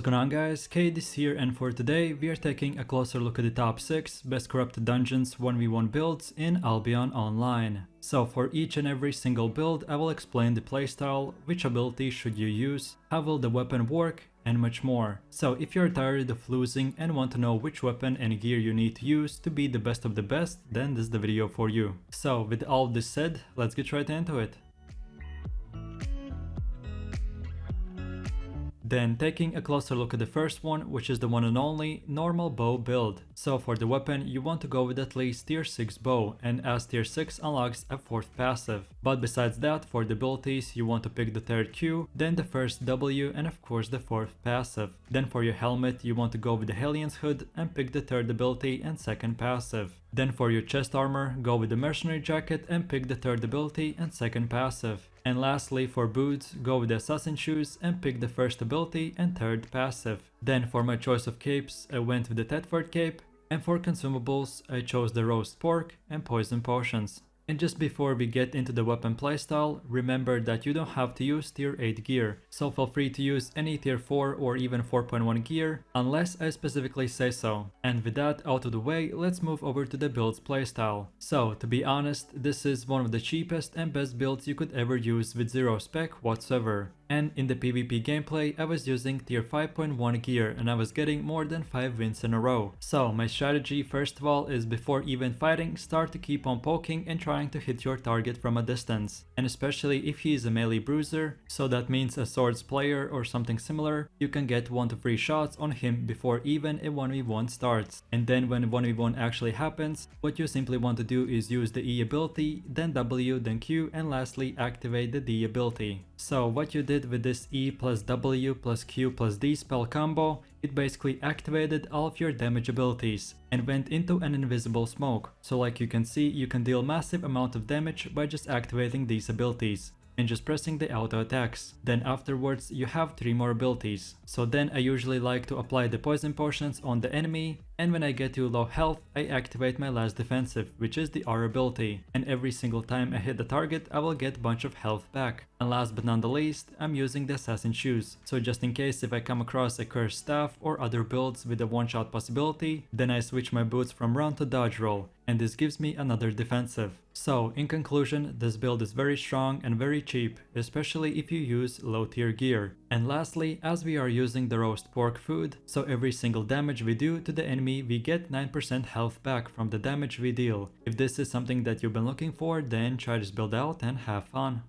going on, guys? This here, and for today we are taking a closer look at the top 6 best corrupted dungeons 1v1 builds in Albion Online. So for each and every single build I will explain the playstyle, which ability should you use, how will the weapon work, and much more. So if you're tired of losing and want to know which weapon and gear you need to use to be the best of the best, then this is the video for you. So with all this said, let's get right into it. Then taking a closer look at the first one, which is the one and only normal bow build. So for the weapon you want to go with at least tier 6 bow, and as tier 6 unlocks a 4th passive. But besides that, for the abilities you want to pick the 3rd Q, then the 1st W, and of course the 4th passive. Then for your helmet you want to go with the Helion's Hood and pick the 3rd ability and 2nd passive. Then for your chest armor, go with the Mercenary Jacket and pick the 3rd ability and 2nd passive. And lastly, for boots, go with the Assassin Shoes and pick the 1st ability and 3rd passive. Then for my choice of capes, I went with the Thetford cape, and for consumables, I chose the roast pork and poison potions. And just before we get into the weapon playstyle, remember that you don't have to use tier 8 gear, so feel free to use any tier 4 or even 4.1 gear, unless I specifically say so. And with that out of the way, let's move over to the build's playstyle. So to be honest, this is one of the cheapest and best builds you could ever use with zero spec whatsoever. And in the PvP gameplay, I was using tier 5.1 gear and I was getting more than 5 wins in a row. So my strategy first of all is, before even fighting, start to keep on poking and trying to hit your target from a distance. And especially if he is a melee bruiser, so that means a swords player or something similar, you can get 1 to 3 shots on him before even a 1v1 starts. And then when 1v1 actually happens, what you simply want to do is use the E ability, then W, then Q, and lastly activate the D ability. So what you did with this E plus W plus Q plus D spell combo, it basically activated all of your damage abilities and went into an invisible smoke. So like you can see, you can deal massive amount of damage by just activating these abilities and just pressing the auto attacks. Then afterwards you have 3 more abilities. So then I usually like to apply the poison potions on the enemy, and when I get to low health I activate my last defensive, which is the R ability, and every single time I hit the target I will get a bunch of health back. And last but not the least, I'm using the Assassin Shoes, so just in case if I come across a cursed staff or other builds with a one-shot possibility, then I switch my boots from run to dodge roll, and this gives me another defensive. So in conclusion, this build is very strong and very cheap, especially if you use low tier gear. And lastly, as we are using the roast pork food, so every single damage we do to the enemy we get 9% health back from the damage we deal. If this is something that you've been looking for, then try this build out and have fun.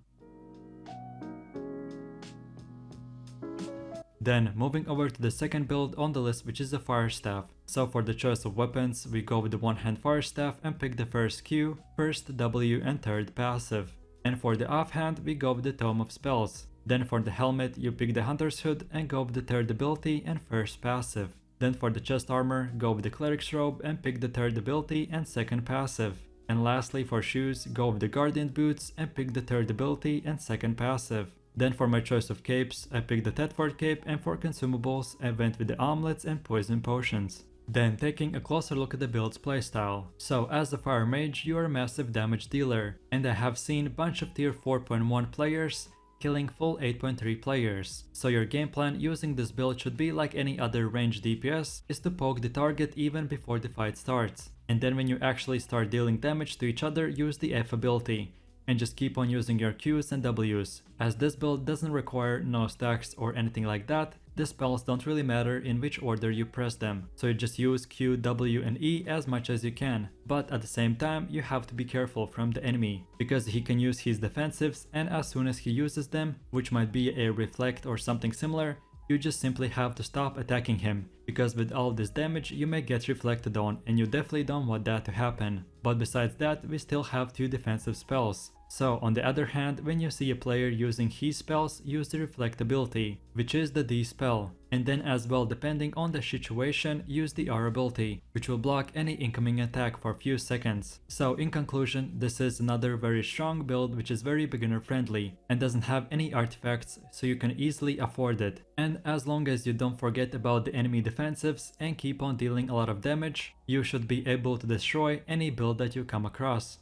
Then moving over to the second build on the list, which is the fire staff. So for the choice of weapons, we go with the one hand fire staff and pick the 1st Q, 1st W, and 3rd passive. And for the offhand, we go with the Tome of Spells. Then for the helmet, you pick the Hunter's Hood and go with the 3rd ability and 1st passive. Then for the chest armor, go with the Cleric's Robe and pick the 3rd ability and 2nd passive. And lastly for shoes, go with the Guardian Boots and pick the 3rd ability and 2nd passive. Then for my choice of capes, I picked the Thetford cape, and for consumables I went with the omelets and poison potions. Then taking a closer look at the build's playstyle. So as the fire mage you are a massive damage dealer, and I have seen a bunch of tier 4.1 players killing full 8.3 players. So your game plan using this build should be like any other ranged DPS, is to poke the target even before the fight starts. And then when you actually start dealing damage to each other, use the F ability. And just keep on using your Qs and Ws. As this build doesn't require no stacks or anything like that, the spells don't really matter in which order you press them, so you just use Q, W, and E as much as you can. But at the same time you have to be careful from the enemy, because he can use his defensives, and as soon as he uses them, which might be a reflect or something similar, you just simply have to stop attacking him, because with all this damage you may get reflected on, and you definitely don't want that to happen. But besides that, we still have 2 defensive spells. So on the other hand, when you see a player using his spells, use the reflect ability, which is the D spell. And then as well, depending on the situation, use the R ability, which will block any incoming attack for a few seconds. So in conclusion, this is another very strong build which is very beginner friendly and doesn't have any artifacts, so you can easily afford it. And as long as you don't forget about the enemy defensives and keep on dealing a lot of damage, you should be able to destroy any build that you come across.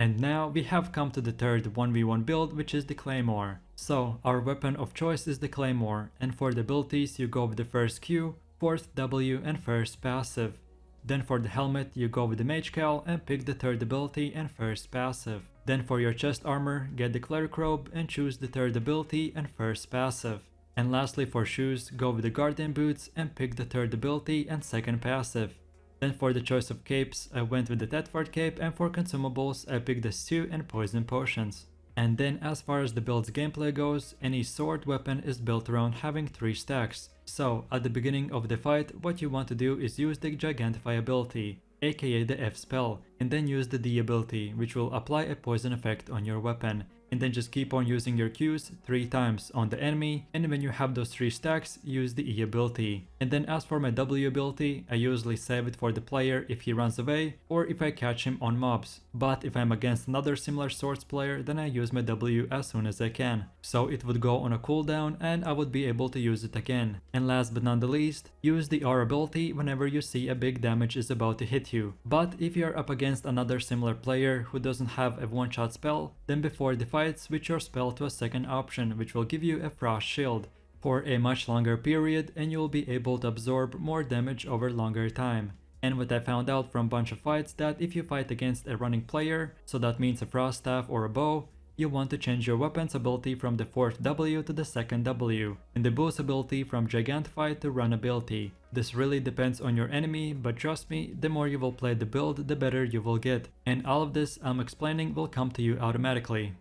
And now we have come to the third 1v1 build, which is the claymore. So our weapon of choice is the claymore, and for the abilities you go with the first Q, fourth W and first passive. Then for the helmet you go with the mage cowl and pick the third ability and first passive. Then for your chest armor, get the cleric robe and choose the third ability and first passive. And lastly for shoes, go with the guardian boots and pick the third ability and second passive. Then for the choice of capes, I went with the Thetford cape, and for consumables I picked the stew and poison potions. And then as far as the build's gameplay goes, any sword weapon is built around having 3 stacks. So at the beginning of the fight, what you want to do is use the Gigantify ability, aka the F spell, and then use the D ability, which will apply a poison effect on your weapon. And then just keep on using your Qs 3 times on the enemy, and when you have those 3 stacks, use the E ability. And then as for my W ability, I usually save it for the player if he runs away or if I catch him on mobs. But if I'm against another similar swords player, then I use my W as soon as I can. So it would go on a cooldown and I would be able to use it again. And last but not the least, use the R ability whenever you see a big damage is about to hit you. But if you're up against another similar player who doesn't have a one-shot spell, then before the fight, switch your spell to a second option, which will give you a frost shield for a much longer period, and you'll be able to absorb more damage over longer time. And what I found out from bunch of fights, that if you fight against a running player, so that means a frost staff or a bow, you want to change your weapon's ability from the 4th W to the 2nd W, and the bow's ability from Gigantify to run ability. This really depends on your enemy, but trust me, the more you will play the build, the better you will get. And all of this I'm explaining will come to you automatically.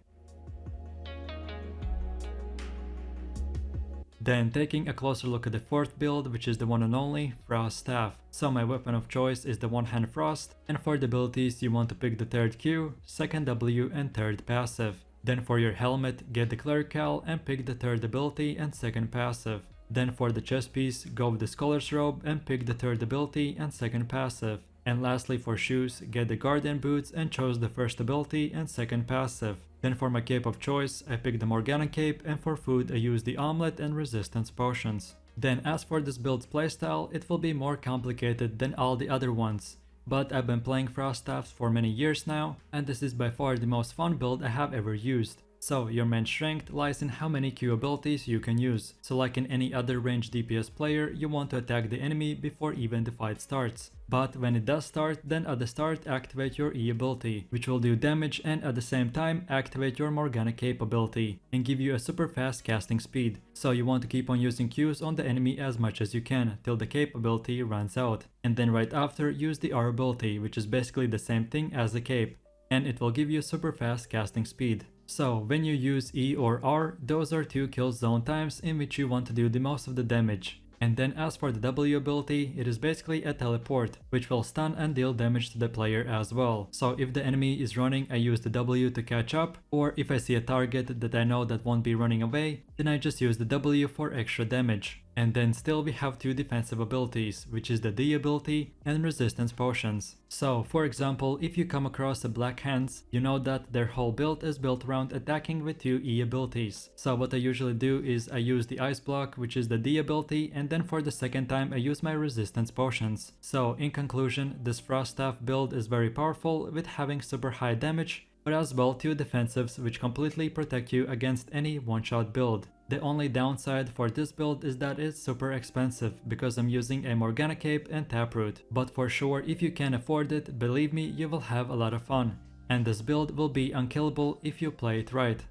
Then taking a closer look at the 4th build, which is the one and only Frost Staff. So my weapon of choice is the one-hand frost, and for the abilities you want to pick the 3rd Q, 2nd W and 3rd passive. Then for your helmet, get the cleric cowl and pick the 3rd ability and 2nd passive. Then for the chest piece, go with the scholar's robe and pick the 3rd ability and 2nd passive. And lastly for shoes, get the guardian boots and choose the 1st ability and 2nd passive. Then for my cape of choice, I picked the Morgana cape, and for food I used the omelette and resistance potions. Then as for this build's playstyle, it will be more complicated than all the other ones. But I've been playing Frost Staffs for many years now, and this is by far the most fun build I have ever used. So your main strength lies in how many Q abilities you can use. So like in any other ranged DPS player, you want to attack the enemy before even the fight starts. But when it does start, then at the start activate your E ability, which will do damage, and at the same time activate your Morgana cape ability and give you a super fast casting speed. So you want to keep on using Qs on the enemy as much as you can till the cape ability runs out. And then right after use the R ability, which is basically the same thing as the cape, and it will give you super fast casting speed. So when you use E or R, those are 2 kill zone times in which you want to do the most of the damage. And then as for the W ability, it is basically a teleport, which will stun and deal damage to the player as well. So if the enemy is running, I use the W to catch up, or if I see a target that I know that won't be running away, then I just use the W for extra damage. And then still we have 2 defensive abilities, which is the D ability and resistance potions. So for example, if you come across the Black Hands, you know that their whole build is built around attacking with 2 E abilities. So what I usually do is I use the Ice Block, which is the D ability, and then for the second time I use my resistance potions. So in conclusion, this Frost Staff build is very powerful with having super high damage, but as well 2 defensives which completely protect you against any one-shot build. The only downside for this build is that it's super expensive because I'm using a Morgana cape and taproot. But for sure, if you can afford it, believe me, you will have a lot of fun. And this build will be unkillable if you play it right.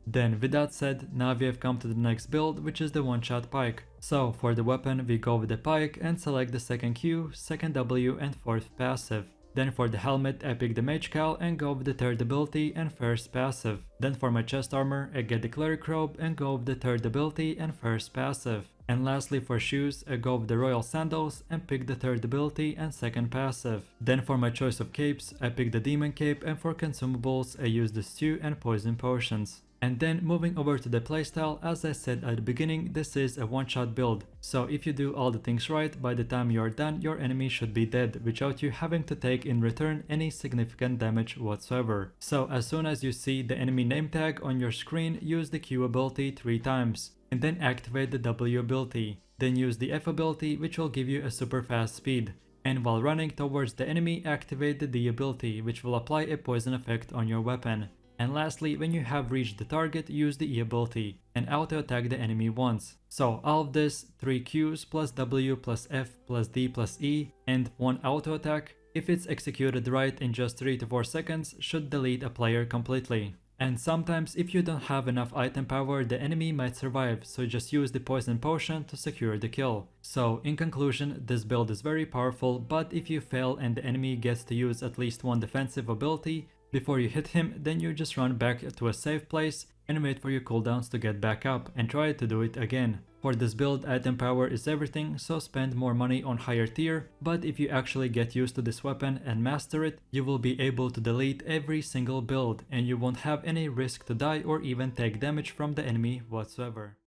Then with that said, now we have come to the next build, which is the one-shot pike. So for the weapon we go with the pike and select the 2nd Q, 2nd W and 4th passive. Then for the helmet I pick the mage cowl and go with the 3rd ability and 1st passive. Then for my chest armor I get the cleric robe and go with the 3rd ability and 1st passive. And lastly for shoes I go with the royal sandals and pick the 3rd ability and 2nd passive. Then for my choice of capes I pick the demon cape, and for consumables I use the stew and poison potions. And then moving over to the playstyle, as I said at the beginning, this is a one-shot build. So if you do all the things right, by the time you are done, your enemy should be dead without you having to take in return any significant damage whatsoever. So as soon as you see the enemy name tag on your screen, use the Q ability 3 times. And then activate the W ability. Then use the F ability, which will give you a super fast speed. And while running towards the enemy, activate the D ability, which will apply a poison effect on your weapon. And lastly, when you have reached the target, use the E ability and auto attack the enemy once. So all of this, 3 Qs plus W plus F plus D plus E and 1 auto attack, if it's executed right in just 3 to 4 seconds, should delete a player completely. And sometimes if you don't have enough item power, the enemy might survive, so just use the poison potion to secure the kill. So in conclusion, this build is very powerful, but if you fail and the enemy gets to use at least one defensive ability before you hit him, then you just run back to a safe place and wait for your cooldowns to get back up and try to do it again. For this build, item power is everything, so spend more money on higher tier, but if you actually get used to this weapon and master it, you will be able to delete every single build and you won't have any risk to die or even take damage from the enemy whatsoever.